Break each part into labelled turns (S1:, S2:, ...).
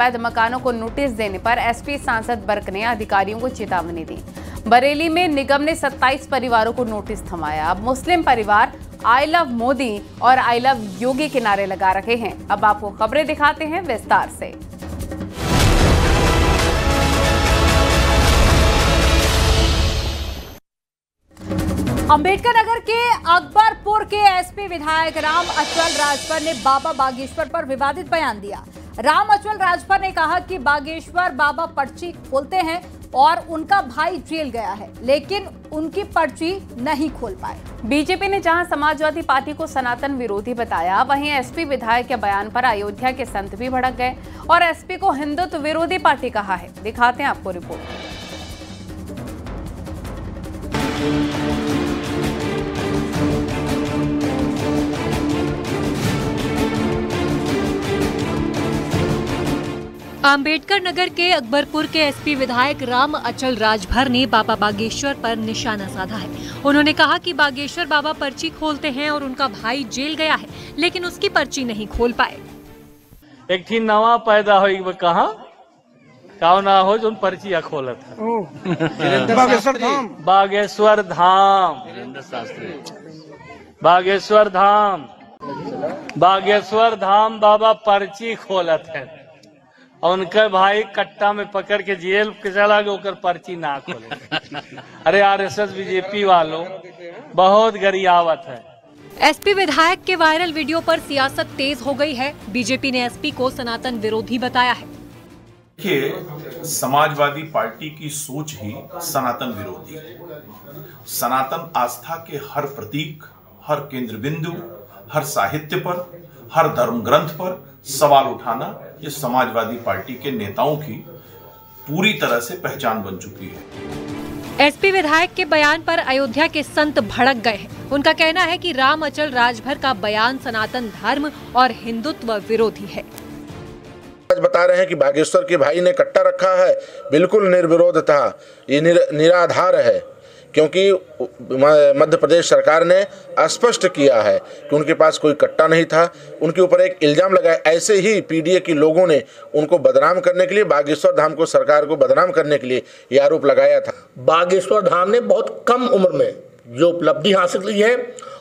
S1: अवैध मकानों को नोटिस देने पर एसपी सांसद बर्क ने अधिकारियों को चेतावनी दी। बरेली में निगम ने 27 परिवारों को नोटिस थमाया। अब मुस्लिम परिवार आई लव मोदी और आई लव योगी के नारे लगा रहे हैं। अब आपको खबरें दिखाते हैं विस्तार से।
S2: अंबेडकर नगर के अकबरपुर के एसपी विधायक राम अचल राजभर ने बाबा बागेश्वर पर विवादित बयान दिया। राम अचल राजभर ने कहा कि बागेश्वर बाबा पर्ची खोलते हैं और उनका भाई जेल गया है, लेकिन उनकी पर्ची नहीं खोल पाए।
S1: बीजेपी ने जहां समाजवादी पार्टी को सनातन विरोधी बताया, वहीं एसपी विधायक के बयान पर अयोध्या के संत भी भड़क गए और एसपी को हिंदुत्व विरोधी पार्टी कहा है। दिखाते हैं आपको रिपोर्ट।
S3: अंबेडकर नगर के अकबरपुर के एसपी विधायक राम अचल राजभर ने बाबा बागेश्वर पर निशाना साधा है। उन्होंने कहा कि बागेश्वर बाबा पर्ची खोलते हैं और उनका भाई जेल गया है, लेकिन उसकी पर्ची नहीं खोल पाए।
S4: एक थी नवा पैदा हो कहा ना हो जो पर्चिया खोलत है। बागेश्वर धाम, बागेश्वर धाम, बागेश्वर धाम, बागेश्वर धाम बाबा पर्ची खोलत है और उनके भाई कट्टा में पकड़ के जेल के चला गया, ओकर पर्ची ना खोले। अरे आरएसएस बीजेपी वालों बहुत गरियावत है।
S3: एसपी विधायक के वायरल वीडियो पर सियासत तेज हो गई है। बीजेपी ने एसपी को सनातन विरोधी बताया है।
S5: देखिए, समाजवादी पार्टी की सोच ही सनातन विरोधी है। सनातन आस्था के हर प्रतीक, हर केंद्र बिंदु, हर साहित्य पर, हर धर्म ग्रंथ पर सवाल उठाना ये समाजवादी पार्टी के नेताओं की पूरी तरह से पहचान बन चुकी है।
S3: एसपी विधायक के बयान पर अयोध्या के संत भड़क गए हैं। उनका कहना है कि राम अचल राजभर का बयान सनातन धर्म और हिंदुत्व विरोधी है।
S6: बता रहे हैं कि बागेश्वर के भाई ने कट्टा रखा है, बिल्कुल निर्विरोध था, ये निराधार है, क्योंकि मध्य प्रदेश सरकार ने स्पष्ट किया है कि उनके पास कोई कट्टा नहीं था। उनके ऊपर एक इल्जाम लगाया। ऐसे ही पीडीए के लोगों ने उनको बदनाम करने के लिए, बागेश्वर धाम को, सरकार को बदनाम करने के लिए ये आरोप लगाया था।
S7: बागेश्वर धाम ने बहुत कम उम्र में जो उपलब्धि हासिल की है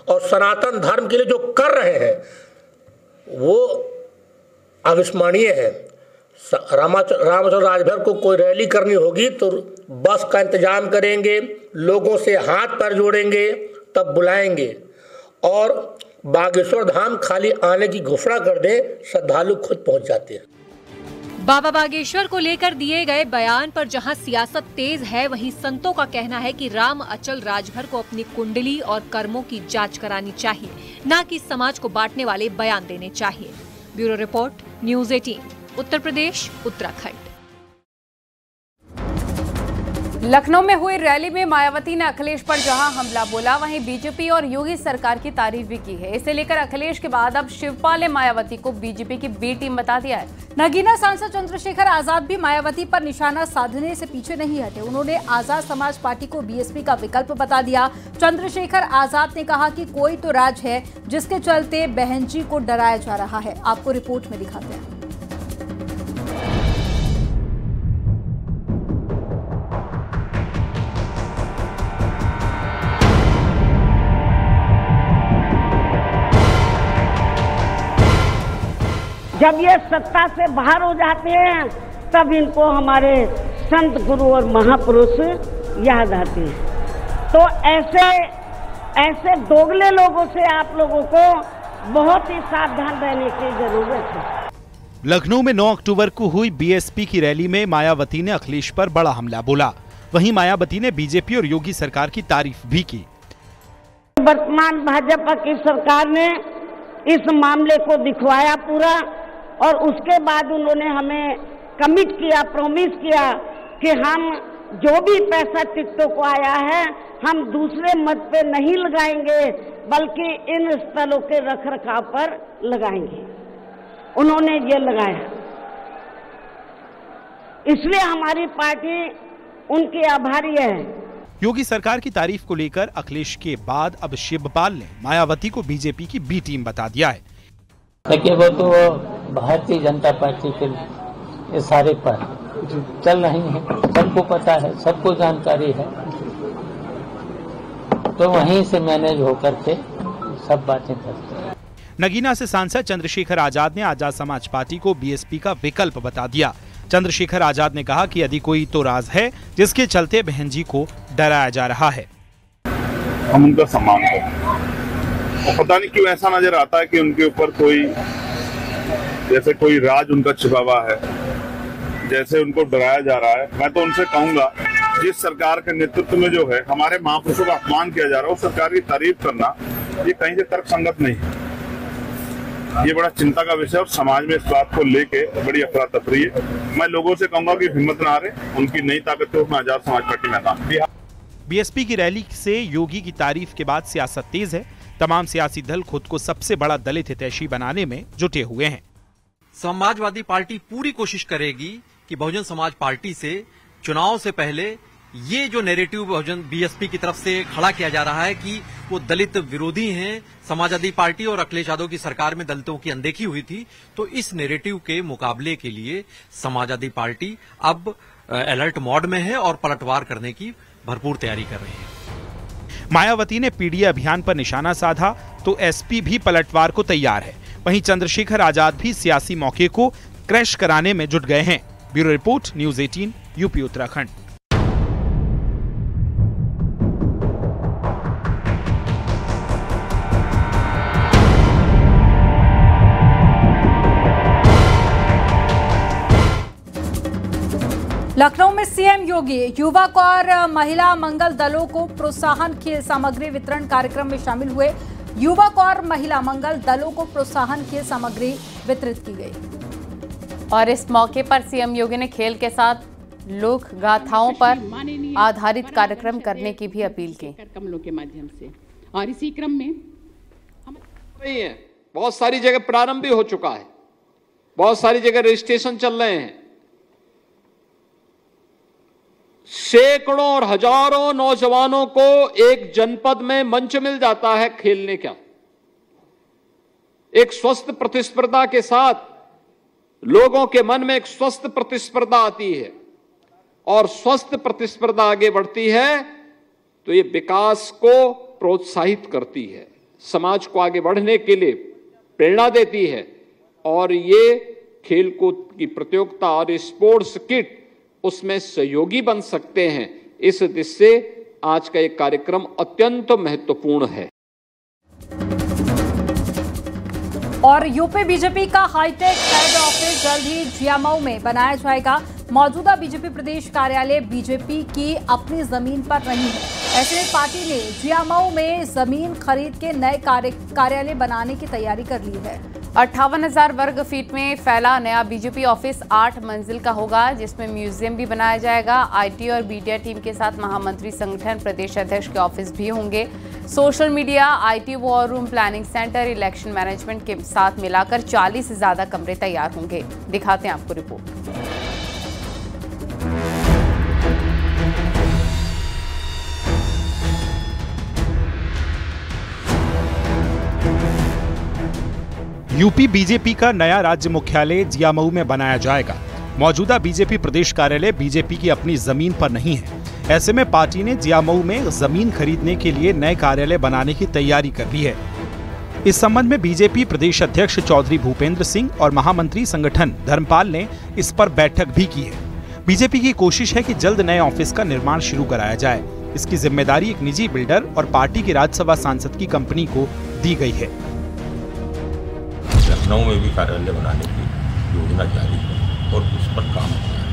S7: और सनातन धर्म के लिए जो कर रहे हैं वो अविस्मरणीय है। रामचंद्र राजभर को कोई रैली करनी होगी तो बस का इंतजाम करेंगे, लोगों से हाथ पैर जोड़ेंगे, तब बुलाएंगे। और बागेश्वर धाम खाली आने की घोषणा कर दे, श्रद्धालु खुद पहुंच जाते हैं।
S3: बाबा बागेश्वर को लेकर दिए गए बयान पर जहां सियासत तेज है, वहीं संतों का कहना है कि राम अचल राजभर को अपनी कुंडली और कर्मों की जांच करानी चाहिए, न कि समाज को बांटने वाले बयान देने चाहिए। Bureau report, news 18, Uttar Pradesh, Uttarakhand.
S1: Lucknow में हुई रैली में मायावती ने अखिलेश पर जहां हमला बोला, वहीं बीजेपी और योगी सरकार की तारीफ भी की है। इसे लेकर अखिलेश के बाद अब शिवपाल ने मायावती को बीजेपी की बी टीम बता दिया है।
S2: नगीना सांसद चंद्रशेखर आजाद भी मायावती पर निशाना साधने से पीछे नहीं हटे। उन्होंने आजाद समाज पार्टी को बीएसपी का विकल्प बता दिया। चंद्रशेखर आजाद ने कहा कि कोई तो राज है जिसके चलते बहन जी को डराया जा रहा है। आपको रिपोर्ट में दिखाते हैं।
S8: जब ये सत्ता से बाहर हो जाते हैं तब इनको हमारे संत गुरु और महापुरुष याद आते हैं। तो ऐसे दोगले लोगों से आप लोगों को बहुत ही सावधान रहने की जरूरत है।
S9: लखनऊ में 9 अक्टूबर को हुई बीएसपी की रैली में मायावती ने अखिलेश पर बड़ा हमला बोला। वहीं मायावती ने बीजेपी और योगी सरकार की तारीफ भी की।
S8: वर्तमान भाजपा की सरकार ने इस मामले को दिखवाया पूरा, और उसके बाद उन्होंने हमें कमिट किया, प्रॉमिस किया कि हम जो भी पैसा टिकटों को आया है हम दूसरे मत पे नहीं लगाएंगे, बल्कि इन स्थलों के रखरखाव पर लगाएंगे। उन्होंने ये लगाया, इसलिए हमारी पार्टी उनकी आभारी है।
S9: योगी सरकार की तारीफ को लेकर अखिलेश के बाद अब शिवपाल ने मायावती को बीजेपी की बी टीम बता दिया है।
S10: देखिए, वो तो भारतीय जनता पार्टी के ये सारे पर चल रही हैं, सबको पता है, सबको जानकारी है, तो वहीं से मैनेज होकर के सब बातें करते हैं।
S9: नगीना से सांसद चंद्रशेखर आजाद ने आजाद समाज पार्टी को बीएसपी का विकल्प बता दिया। चंद्रशेखर आजाद ने कहा कि यदि कोई तो राज है जिसके चलते बहन जी को डराया जा रहा है।
S11: हम उनका सम्मान करते हैं और पता नहीं क्यों ऐसा नजर आता है कि उनके ऊपर कोई जैसे कोई राज उनका छिपा हुआ है, जैसे उनको डराया जा रहा है। मैं तो उनसे कहूंगा, जिस सरकार के नेतृत्व में जो है हमारे महापुरुषों का अपमान किया जा रहा है, उस सरकार की तारीफ करना ये कहीं से तर्कसंगत नहीं है। ये बड़ा चिंता का विषय और समाज में इस बात को लेके बड़ी अफरा तफरी है। मैं लोगों से कहूंगा कि हिम्मत ना हारे, उनकी नई ताकतों में आजाद समाज पार्टी मैदान।
S9: बीएसपी की रैली से योगी की तारीफ के बाद सियासत तेज है। तमाम सियासी दल खुद को सबसे बड़ा दलित हितैषी बनाने में जुटे हुए हैं।
S12: समाजवादी पार्टी पूरी कोशिश करेगी कि बहुजन समाज पार्टी से चुनाव से पहले ये जो नैरेटिव बहुजन बीएसपी की तरफ से खड़ा किया जा रहा है कि वो दलित विरोधी हैं, समाजवादी पार्टी और अखिलेश यादव की सरकार में दलितों की अनदेखी हुई थी, तो इस नैरेटिव के मुकाबले के लिए समाजवादी पार्टी अब अलर्ट मोड में है और पलटवार करने की भरपूर तैयारी कर रही है।
S9: मायावती ने पीडीए अभियान पर निशाना साधा तो एसपी भी पलटवार को तैयार है। वहीं चंद्रशेखर आजाद भी सियासी मौके को क्रैश कराने में जुट गए हैं। Bureau report, news 18, UP Uttarakhand.
S2: Lucknow में सीएम योगी युवक और महिला मंगल दलों को प्रोत्साहन खेल सामग्री वितरण कार्यक्रम में शामिल हुए। युवक और महिला मंगल दलों को प्रोत्साहन खेल सामग्री वितरित की गई।
S1: और इस मौके पर सीएम योगी ने खेल के साथ लोक गाथाओं पर आधारित कार्यक्रम करने की भी अपील की।
S13: कमलों के माध्यम से और इसी क्रम में हम बहुत सारी जगह प्रारंभ भी हो चुका है, बहुत सारी जगह रजिस्ट्रेशन चल रहे हैं। सैकड़ों और हजारों नौजवानों को एक जनपद में मंच मिल जाता है खेलने का। एक स्वस्थ प्रतिस्पर्धा के साथ लोगों के मन में एक स्वस्थ प्रतिस्पर्धा आती है और स्वस्थ प्रतिस्पर्धा आगे बढ़ती है तो ये विकास को प्रोत्साहित करती है, समाज को आगे बढ़ने के लिए प्रेरणा देती है। और ये खेलकूद की प्रतियोगिता और स्पोर्ट्स किट उसमें सहयोगी बन सकते हैं। इस दृष्टि से आज का एक कार्यक्रम अत्यंत महत्वपूर्ण है।
S2: और यूपी बीजेपी का हाईटेक हेड ऑफिस जल्द ही जियामऊ में बनाया जाएगा। मौजूदा बीजेपी प्रदेश कार्यालय बीजेपी की अपनी जमीन पर नहीं है, ऐसे में पार्टी ने जियामऊ में जमीन खरीद के नए कार्यालय बनाने की तैयारी कर ली है।
S1: 58,000 वर्ग फीट में फैला नया बीजेपी ऑफिस 8 मंजिल का होगा, जिसमें म्यूजियम भी बनाया जाएगा। आईटी और मीडिया टीम के साथ महामंत्री संगठन प्रदेश अध्यक्ष के ऑफिस भी होंगे। Social media, IT, war room, planning centre, election management के साथ मिलाकर 40 से ज्यादा कमरे तैयार होंगे। दिखाते हैं आपको रिपोर्ट।
S9: यूपी बीजेपी का नया राज्य मुख्यालय जियामऊ में बनाया जाएगा। मौजूदा बीजेपी प्रदेश कार्यालय बीजेपी की अपनी जमीन पर नहीं है, ऐसे में पार्टी ने जियामऊ में जमीन खरीदने के लिए नए कार्यालय बनाने की तैयारी कर ली है। इस संबंध में बीजेपी प्रदेश अध्यक्ष चौधरी भूपेंद्र सिंह और महामंत्री संगठन धर्मपाल ने इस पर बैठक भी की है। बीजेपी की कोशिश है कि जल्द नए ऑफिस का निर्माण शुरू कराया जाए। इसकी जिम्मेदारी एक निजी बिल्डर और पार्टी के राज्यसभा सांसद की कंपनी को दी गई है।
S14: लखनऊ में भी कार्यालय बनाने की योजना जारी है और उस पर काम हो रहा है।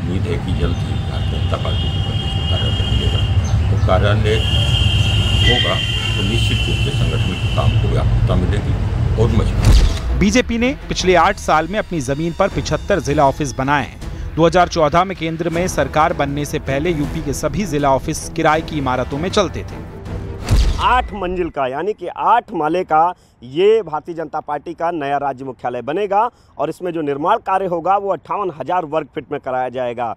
S14: उम्मीद है कि जल्द ही भारतीय जनता पार्टी के प्रदेश में कार्यालय मिलेगा। तो कार्यालय होगा तो निश्चित रूप से संगठन के काम को व्यापकता मिलेगी और मजबूत।
S9: बीजेपी ने पिछले 8 साल में अपनी जमीन पर 75 जिला ऑफिस बनाए हैं। 2014 में केंद्र में सरकार बनने से पहले यूपी के सभी जिला ऑफिस किराए की इमारतों में चलते थे।
S15: 8 मंजिल का यानी कि 8 माले का ये भारतीय जनता पार्टी का नया राज्य मुख्यालय बनेगा और इसमें जो निर्माण कार्य होगा वो 58,000 वर्ग फीट में कराया जाएगा।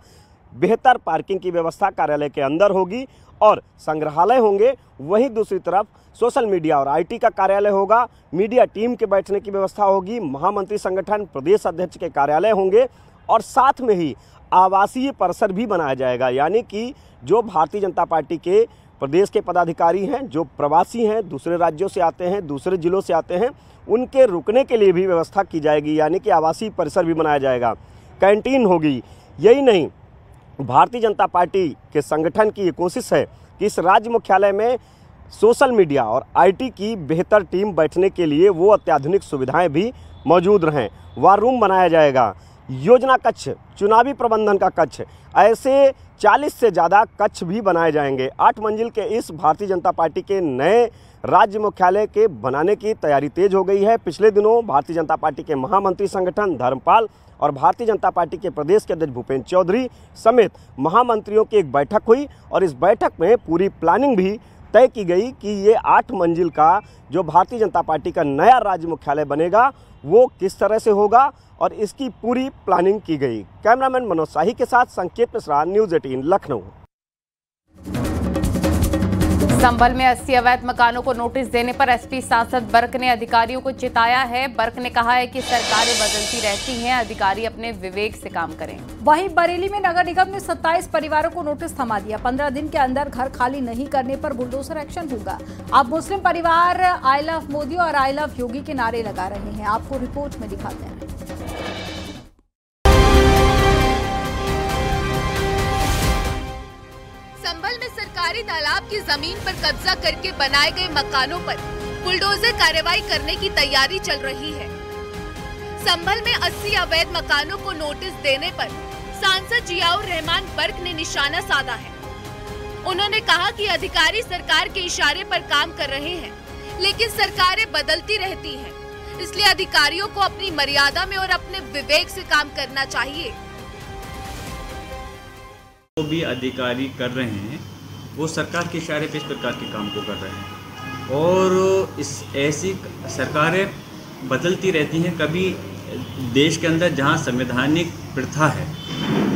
S15: बेहतर पार्किंग की व्यवस्था कार्यालय के अंदर होगी और संग्रहालय होंगे। वहीं दूसरी तरफ सोशल मीडिया और आईटी का कार्यालय होगा। मीडिया टीम के बैठने की व्यवस्था होगी। महामंत्री संगठन प्रदेश अध्यक्ष के कार्यालय होंगे और साथ में ही आवासीय परिसर भी बनाया जाएगा, यानी कि जो भारतीय जनता पार्टी के प्रदेश के पदाधिकारी हैं, जो प्रवासी हैं, दूसरे राज्यों से आते हैं, दूसरे जिलों से आते हैं, उनके रुकने के लिए भी व्यवस्था की जाएगी, यानी कि आवासीय परिसर भी बनाया जाएगा, कैंटीन होगी। यही नहीं, भारतीय जनता पार्टी के संगठन की ये कोशिश है कि इस राज्य मुख्यालय में सोशल मीडिया और आईटी की बेहतर टीम बैठने के लिए वो अत्याधुनिक सुविधाएं भी मौजूद रहें। वार रूम बनाया जाएगा, योजना कक्ष, चुनावी प्रबंधन का कक्ष, ऐसे 40 से ज़्यादा कक्ष भी बनाए जाएंगे। 8 मंजिल के इस भारतीय जनता पार्टी के नए राज्य मुख्यालय के बनाने की तैयारी तेज हो गई है। पिछले दिनों भारतीय जनता पार्टी के महामंत्री संगठन धर्मपाल और भारतीय जनता पार्टी के प्रदेश के अध्यक्ष भूपेंद्र चौधरी समेत महामंत्रियों की एक बैठक हुई और इस बैठक में पूरी प्लानिंग भी तय की गई कि ये 8 मंजिल का जो भारतीय जनता पार्टी का नया राज्य मुख्यालय बनेगा वो किस तरह से होगा और इसकी पूरी प्लानिंग की गई। कैमरामैन मनोज शाही के साथ संकेत मिश्रा, न्यूज़ 18 लखनऊ।
S1: संभल में 80 अवैध मकानों को नोटिस देने पर एसपी सांसद बर्क ने अधिकारियों को चिताया है। बर्क ने कहा है कि सरकारें बदलती रहती हैं, अधिकारी अपने विवेक से काम करें।
S2: वहीं बरेली में नगर निगम ने 27 परिवारों को नोटिस थमा दिया। 15 दिन के अंदर घर खाली नहीं करने पर बुलडोजर एक्शन होगा। अब मुस्लिम परिवार आई लव मोदी और आई लव योगी के नारे लगा रहे हैं। आपको रिपोर्ट में दिखाते हैं।
S16: संभल में सरकारी तालाब की जमीन पर कब्जा करके बनाए गए मकानों पर बुलडोजर कार्रवाई करने की तैयारी चल रही है। संभल में 80 अवैध मकानों को नोटिस देने पर सांसद जियाउर रहमान बर्क ने निशाना साधा है। उन्होंने कहा कि अधिकारी सरकार के इशारे पर काम कर रहे हैं, लेकिन सरकारें बदलती रहती हैं, इसलिए अधिकारियों को अपनी मर्यादा में और अपने विवेक से काम करना चाहिए।
S17: जो भी अधिकारी कर रहे हैं वो सरकार के इशारे पे इस प्रकार के काम को कर रहे हैं और इस ऐसी सरकारें बदलती रहती हैं। कभी देश के अंदर जहां संवैधानिक प्रथा है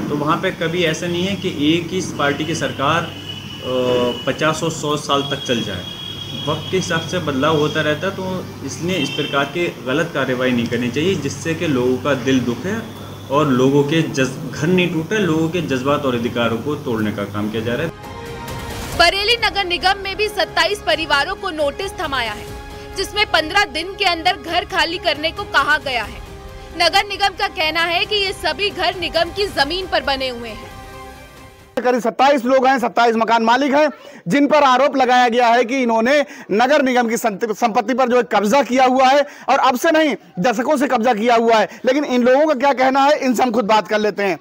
S17: तो वहां पे कभी ऐसा नहीं है कि एक ही पार्टी की सरकार 50 और 100 साल तक चल जाए। वक्त के हिसाब से बदलाव होता रहता, तो इसलिए इस प्रकार के गलत कार्रवाई नहीं करनी चाहिए जिससे कि लोगों का दिल दुखे और लोगों के घर नहीं टूटे, लोगों के जज्बात और अधिकारों को तोड़ने का काम किया जा रहा है।
S16: बरेली नगर निगम में भी 27 परिवारों को नोटिस थमाया है, जिसमें 15 दिन के अंदर घर खाली करने को कहा गया है। नगर निगम का कहना है कि ये सभी घर निगम की जमीन पर बने हुए हैं।
S18: करीब 27 लोग हैं, 27 मकान मालिक हैं, जिन पर आरोप लगाया गया है कि इन्होंने नगर निगम की संपत्ति पर जो कब्जा किया हुआ है और अब से नहीं दशकों से कब्जा किया हुआ है। लेकिन इन लोगों का क्या कहना है, इनसे हम खुद बात कर लेते हैं।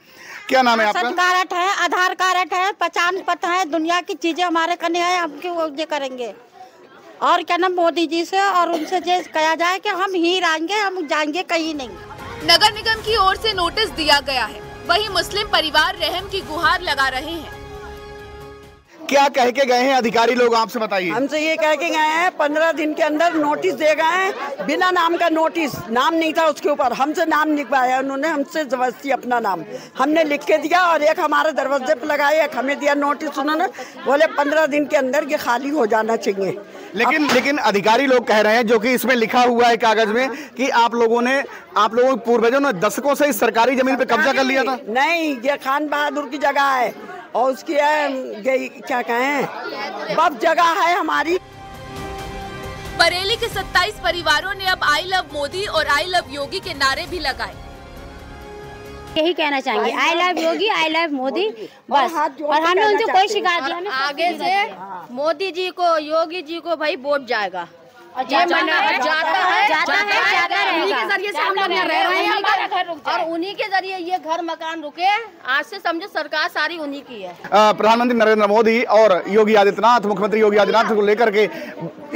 S18: क्या नाम है आपका?
S19: कार्ड है, आधार कार्ड है, पहचान पत्र है, दुनिया की चीजें हमारे करने हैं, हम क्यों ये करेंगे? और क्या नाम मोदी जी से और उनसे जो कहा जाए कि हम ही रहेंगे, हम जाएंगे कहीं नहीं।
S16: नगर निगम की ओर से नोटिस दिया गया है, वहीं मुस्लिम परिवार रहम की गुहार लगा रहे हैं।
S18: क्या कह के गए हैं अधिकारी लोग, आपसे बताइए।
S20: हमसे ये कह के गए हैं 15 दिन के अंदर नोटिस दे गए हैं, बिना नाम का नोटिस, नाम नहीं था उसके ऊपर, हमसे नाम लिखवाया उन्होंने, हमसे जबरदस्ती अपना नाम हमने लिख के दिया और एक हमारे दरवाजे पे लगाया, एक हमें दिया नोटिस। उन्होंने बोले 15 दिन के अंदर ये खाली हो जाना चाहिए।
S18: लेकिन अधिकारी लोग कह रहे हैं, जो कि इसमें लिखा हुआ है कागज में, कि आप लोगों के पूर्वजों ने दशकों से इस सरकारी जमीन पे कब्जा कर लिया था।
S20: नहीं, ये खान बहादुर की जगह है और उसकी क्या कहें बब जगह है हमारी।
S16: बरेली के 27 परिवारों ने अब आई लव मोदी और आई लव योगी के नारे भी लगाए।
S19: यही कहना चाहेंगे, आई लव योगी, आई लव मोदी, बस। और हमने उनसे कोई शिकायत नहीं।
S21: आगे से मोदी जी को, योगी जी को भाई वोट जाएगा और जाता है, उन्हीं के जरिए से हम लोग यहाँ रह रहे हैं और उन्हीं के जरिए ये घर मकान रुके। आज से समझो सरकार सारी उन्हीं की है।
S18: प्रधानमंत्री नरेंद्र मोदी और योगी आदित्यनाथ, मुख्यमंत्री योगी आदित्यनाथ को लेकर के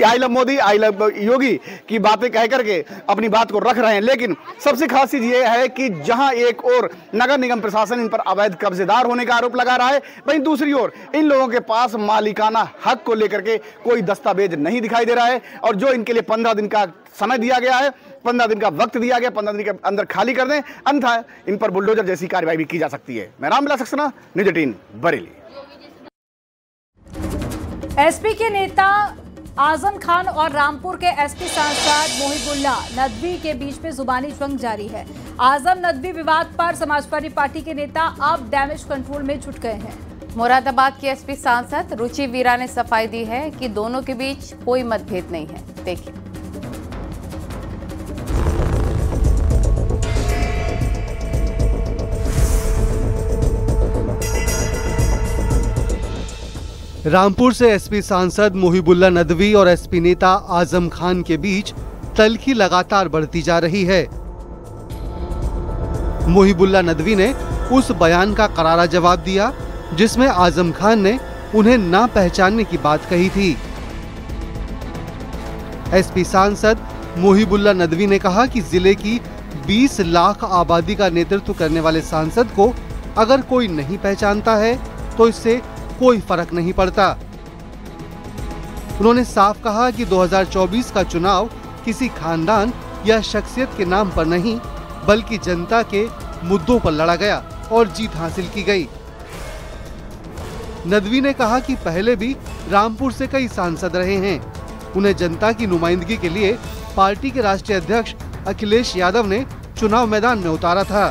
S18: I love Modi, I love Yogi की बातें कह करके अपनी बात को रख रहे हैं। लेकिन सबसे खास चीज ये है कि जहां एक और नगर निगम प्रशासन इन पर अवैध कब्जेदार होने का आरोप लगा रहा है, वहीं दूसरी ओर इन लोगों के पास मालिकाना हक को लेकर के कोई दस्तावेज नहीं दिखाई दे रहा है। और जो इनके लिए 15 दिन का समय दिया गया है, 15 दिन का वक्त दिया गया, 15 दिन के अंदर खाली कर दें, अन्यथा इन पर बुलडोजर जैसी कार्रवाई भी की जा सकती है। मैं रामविलास सक्सेना, न्यूज़ 18 बरेली।
S2: एसपी के नेता आजम खान और रामपुर के एसपी सांसद मोहिबुल्लाह नदवी के बीच में जुबानी जंग जारी है। आजम नदवी विवाद पर समाजवादी पार्टी के नेता अब डैमेज कंट्रोल में जुट गए हैं।
S1: मुरादाबाद की एसपी सांसद रुचि वीरा ने सफाई दी है कि दोनों के बीच कोई मतभेद नहीं है। देखिए।
S4: रामपुर से एसपी सांसद मोहिबुल्ला नदवी और एसपी नेता आजम खान के बीच तल्खी लगातार बढ़ती जा रही है। मोहिबुल्ला नदवी ने उस बयान का करारा जवाब दिया जिसमें आजम खान ने उन्हें ना पहचानने की बात कही थी। एसपी सांसद मोहिबुल्ला नदवी ने कहा कि जिले की 20 लाख आबादी का नेतृत्व करने वाले सांसद को अगर कोई नहीं पहचानता है तो इससे कोई फर्क नहीं पड़ता। उन्होंने साफ कहा कि 2024 का चुनाव किसी खानदान या शख्सियत के नाम पर नहीं बल्कि जनता के मुद्दों पर लड़ा गया और जीत हासिल की गई। नदवी ने कहा कि पहले भी रामपुर से कई सांसद रहे हैं। उन्हें जनता की नुमाइंदगी के लिए पार्टी के राष्ट्रीय अध्यक्ष अखिलेश यादव ने चुनाव मैदान में उतारा था।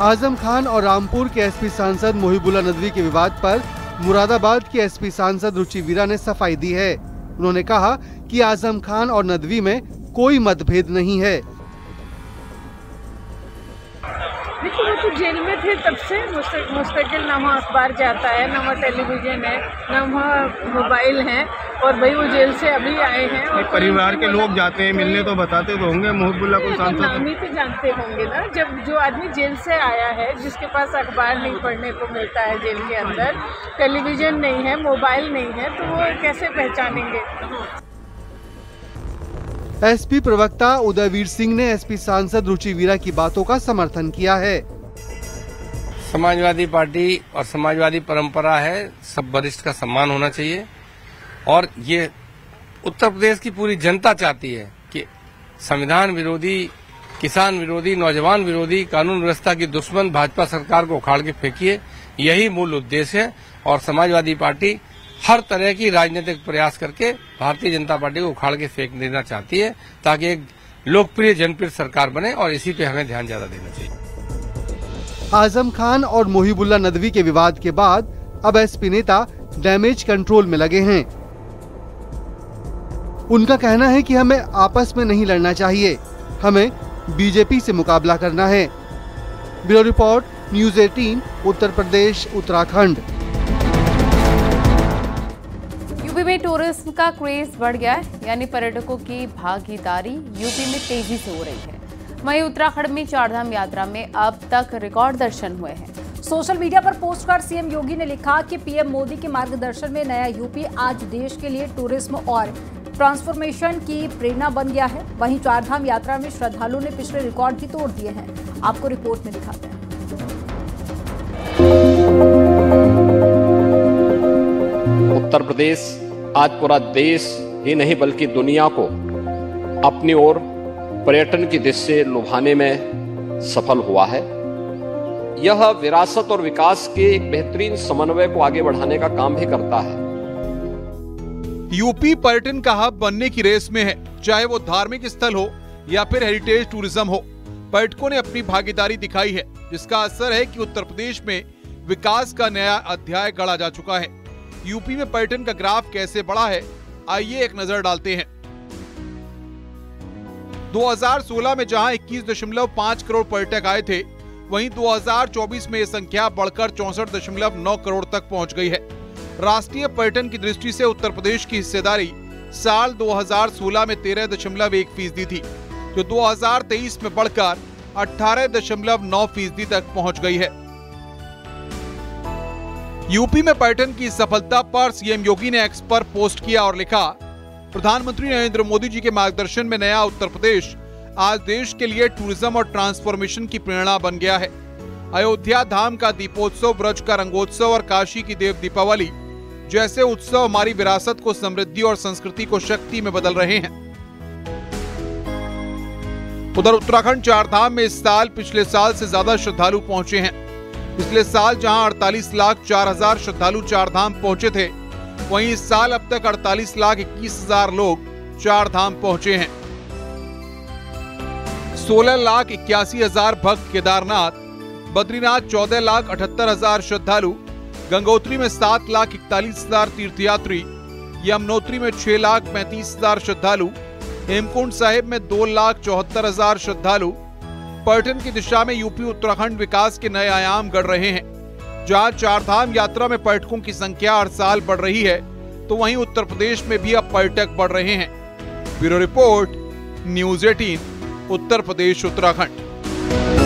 S4: आजम खान और रामपुर के एसपी सांसद मोहिबुल्ला नदवी के विवाद पर मुरादाबाद की एसपी सांसद रुचि वीरा ने सफाई दी है। उन्होंने कहा कि आजम खान और नदवी में कोई मतभेद नहीं है।
S22: देखिए वो तो जेल में थे तब से मुस्तकिल ना वहाँ अखबार जाता है, ना वहाँ टेलीविजन है, ना वहाँ मोबाइल है, और भाई वो जेल से अभी आए हैं। और
S18: परिवार के लोग जाते हैं मिलने तो बताते तो होंगे मोहिबुल्ला को सांसद
S22: नाम ही तो जानते होंगे ना। जब जो आदमी जेल से आया है, जिसके पास अखबार नहीं पढ़ने को मिलता है जेल के अंदर, टेलीविजन नहीं है, मोबाइल नहीं है, तो वो कैसे पहचानेंगे।
S4: एसपी प्रवक्ता उदयवीर सिंह ने एसपी सांसद रुचि वीरा की बातों का समर्थन किया है।
S23: समाजवादी पार्टी और समाजवादी परंपरा है, सब वरिष्ठ का सम्मान होना चाहिए, और ये उत्तर प्रदेश की पूरी जनता चाहती है कि संविधान विरोधी, किसान विरोधी, नौजवान विरोधी, कानून व्यवस्था की दुश्मन भाजपा सरकार को उखाड़ के फेंकिए, यही मूल उद्देश्य है। और समाजवादी पार्टी हर तरह की राजनीतिक प्रयास करके भारतीय जनता पार्टी को उखाड़ के फेंक देना चाहती है ताकि एक लोकप्रिय जनप्रिय सरकार बने, और इसी पे हमें ध्यान ज्यादा देना चाहिए।
S4: आजम खान और मोहिबुल्ला नदवी के विवाद के बाद अब एसपी नेता डैमेज कंट्रोल में लगे हैं। उनका कहना है कि हमें आपस में नहीं लड़ना चाहिए, हमें बीजेपी से मुकाबला करना है। Bureau report, news 18, Uttar Pradesh, Uttarakhand.
S1: UP में टूरिज्म का क्रेज बढ़ गया है, यानी पर्यटकों की भागीदारी यूपी में तेजी से हो रही है। वहीं उत्तराखंड में चारधाम यात्रा में अब तक रिकॉर्ड दर्शन हुए हैं।
S2: सोशल मीडिया पर पोस्ट कर सीएम योगी ने लिखा कि पीएम मोदी के मार्गदर्शन में नया यूपी आज देश के लिए टूरिज्म और ट्रांसफॉर्मेशन की प्रेरणा बन गया है। वहीं चारधाम यात्रा में श्रद्धालुओं ने पिछले रिकॉर्ड भी तोड़ दिए हैं। आपको रिपोर्ट में दिखाते हैं।
S13: उत्तर प्रदेश आज पूरा देश ही नहीं बल्कि दुनिया को अपनी ओर पर्यटन की दृष्टि से लुभाने में सफल हुआ है। यह विरासत और विकास के एक बेहतरीन समन्वय को आगे बढ़ाने का काम भी करता है।
S24: यूपी पर्यटन का हब बनने की रेस में है, चाहे वो धार्मिक स्थल हो या फिर हेरिटेज टूरिज्म हो। पर्यटकों ने अपनी भागीदारी दिखाई है, जिसका असर है कि उत्तर प्रदेश में विकास का नया अध्याय गढ़ा जा चुका है। यूपी में पर्यटन का ग्राफ कैसे बढ़ा है, आइए एक नजर डालते हैं। 2016 में जहां 21.5 करोड़ पर्यटक आए थे, वहीं 2024 में यह संख्या बढ़कर 64.9 करोड़ तक पहुंच गई है। राष्ट्रीय पर्यटन की दृष्टि से उत्तर प्रदेश की हिस्सेदारी साल 2016 में 13.1% थी, जो 2023 में बढ़कर 18.9% तक पहुंच गई है। यूपी में पर्यटन की सफलता पर सीएम योगी ने एक्स पर पोस्ट किया और लिखा, प्रधानमंत्री नरेंद्र मोदी जी के मार्गदर्शन में नया उत्तर प्रदेश आज देश के लिए टूरिज्म और ट्रांसफॉर्मेशन की प्रेरणा बन गया है। अयोध्या धाम का दीपोत्सव, ब्रज का रंगोत्सव और काशी की देव दीपावली जैसे उत्सव हमारी विरासत को समृद्धि और संस्कृति को शक्ति में बदल रहे हैं। उधर उत्तराखंड चारधाम में इस साल पिछले साल से ज्यादा श्रद्धालु पहुंचे हैं। पिछले साल जहां 48,04,000 श्रद्धालु चारधाम पहुंचे थे, वहीं इस साल अब तक 48,21,000 लोग चारधाम पहुंचे हैं। 16,81,000 भक्त केदारनाथ, बद्रीनाथ 14,78,000 श्रद्धालु, गंगोत्री में 7,41,000 तीर्थयात्री, यमुनोत्री में 6,35,000 श्रद्धालु, हेमकुंड साहिब में 2,74,000 श्रद्धालु। पर्यटन की दिशा में यूपी उत्तराखंड विकास के नए आयाम गढ़ रहे हैं। जहां चारधाम यात्रा में पर्यटकों की संख्या हर साल बढ़ रही है, तो वहीं उत्तर प्रदेश में भी अब पर्यटक बढ़ रहे हैं। Bureau report, news 18, Uttar Pradesh Uttarakhand.